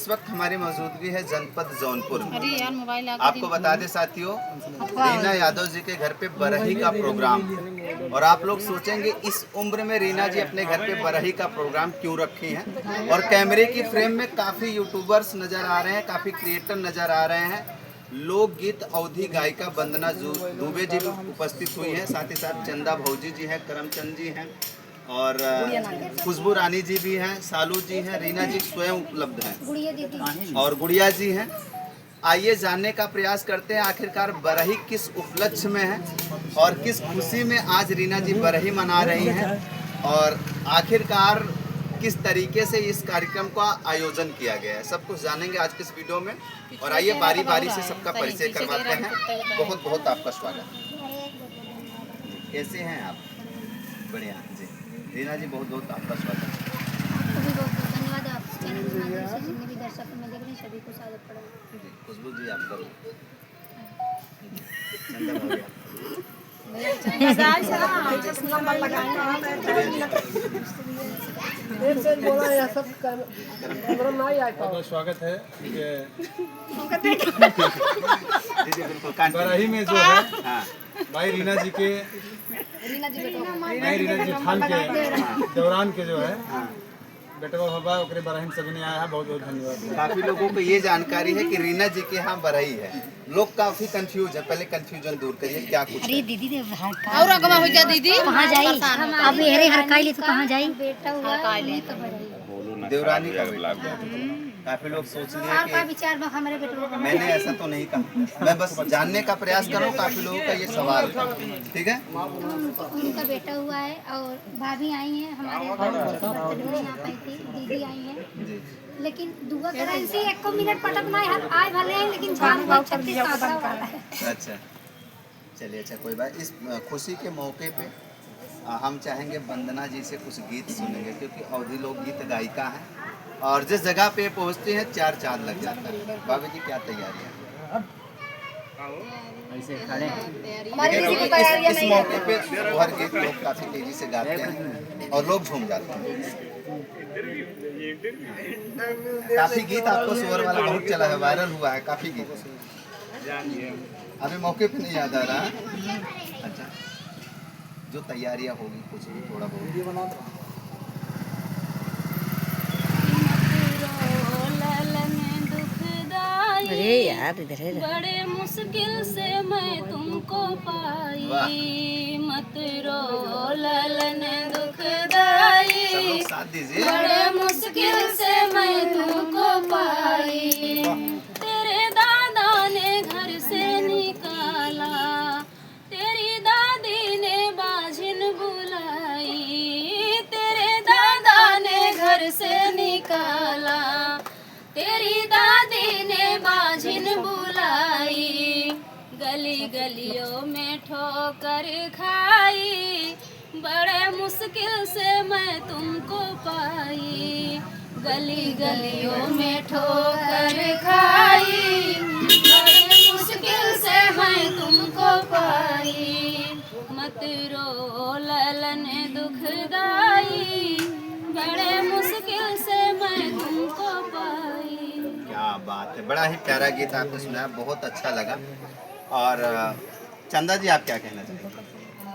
इस वक्त हमारी मौजूदगी है जनपद जौनपुर में। अरे यार मोबाइल आपको बता दें साथियों, रीना यादव जी के घर पे बरही का प्रोग्राम, और आप लोग सोचेंगे इस उम्र में रीना जी अपने घर पे बरही का प्रोग्राम क्यों रखी हैं। और कैमरे की फ्रेम में काफ़ी यूट्यूबर्स नज़र आ रहे हैं, काफ़ी क्रिएटर नज़र आ रहे हैं। लोकगीत अवधि गायिका वंदना दुबे जी उपस्थित हुई हैं, साथ ही साथ चंदा भौजी जी हैं, करमचंद जी हैं, और खुशबू रानी जी भी हैं, सालू जी हैं, रीना जी स्वयं उपलब्ध हैं और गुड़िया जी हैं। आइए जानने का प्रयास करते हैं आखिरकार बरही किस उपलक्ष्य में है और किस खुशी में आज रीना जी बरही मना रही हैं, और आखिरकार किस तरीके से इस कार्यक्रम का आयोजन किया गया है। सब कुछ जानेंगे आज के इस वीडियो में, और आइए बारी बारी से सबका परिचय करवाते हैं। बहुत बहुत आपका स्वागत। कैसे हैं आप? बढ़िया जी। रीना जी बहुत बहुत आपका स्वागत। आपको भी बहुत बहुत धन्यवाद। आप चैनल के माध्यम से जितने भी दर्शक हमें देख रहे हैं सभी को स्वागत पड़ा। जी खुशबू जी आपका भी। चंदा भौजी बहुत स्वागत है। बरही में जो है भाई रीना जी के खान के दौरान के जो है बेटा बाबा ओकरे बरही सभी ने आया है। बहुत बहुत धन्यवाद। काफी लोगों को ये जानकारी है कि रीना जी के यहाँ बरही है। लोग काफी कंफ्यूज है, पहले कंफ्यूजन दूर करिए क्या कुछ है। अरे दीदी ने और अगवा हो जा दीदी कहाँ जाई? अब हेरे हरकाई तो कहाँ जाई? बेटा हुआ तो बड़ा देवरानी का बेटा। काफी लोग सोच लिए और का कि विचार बा हमारे बेटों का। मैंने ऐसा तो नहीं कहा, मैं बस जानने का प्रयास कर रहा हूँ। काफी लोगों का ये सवाल था, ठीक है। उनका बेटा हुआ है और भाभी आई हैं हमारे यहाँ पे थी, दीदी आई हैं, लेकिन दुआ करा इनसे 1 मिनट पटक ना आए भले हैं, लेकिन जान बहुत 36 आंकड़ा वाला है। अच्छा चलिए, अच्छा कोई बात। इस खुशी के मौके पे हम चाहेंगे वंदना जी से कुछ गीत सुनेंगे, क्योंकि अवधि लोक गीत गायिका हैं और जिस जगह पे पहुंचते हैं 4 चांद लग जाता है। बाबू जी क्या तैयारियां? ऐसे खड़े लेकिन इस मौके पे हर गीत लोग काफी तेजी से गाते हैं और लोग झूम जाते हैं। काफी गीत आपको स्वर वाला बहुत चला है, वायरल हुआ है काफी गीत। अभी मौके पे नहीं याद आ रहा। अच्छा, जो तैयारियां होगी कुछ भी थोड़ा बहुत। अरे यार इधर है। बड़े मुश्किल से मैं तुमको पाई, मत रो ललन दुखदाई। सब लोग साथ दीजिए। बड़े मुश्किल से मैं तुमको पाई, तेरे दादा ने घर से निकाला, तेरी दादी ने बाझिन बुलाई, तेरे दादा ने घर से निकाला, तेरी दादी ने बाझिन बुलाई, गली गलियों में ठोकर खाई, बड़े मुश्किल से मैं तुमको पाई, गली गलियों में ठोकर खाई, बड़े मुश्किल से मैं तुमको पाई, मत रो ललन दुखदाई, बड़े मुश्किल से मैं तुमको पाई। क्या बात है, बड़ा ही प्यारा गीत आपने सुनाया, बहुत अच्छा लगा। और चंदा जी आप क्या कहना चाहेंगे?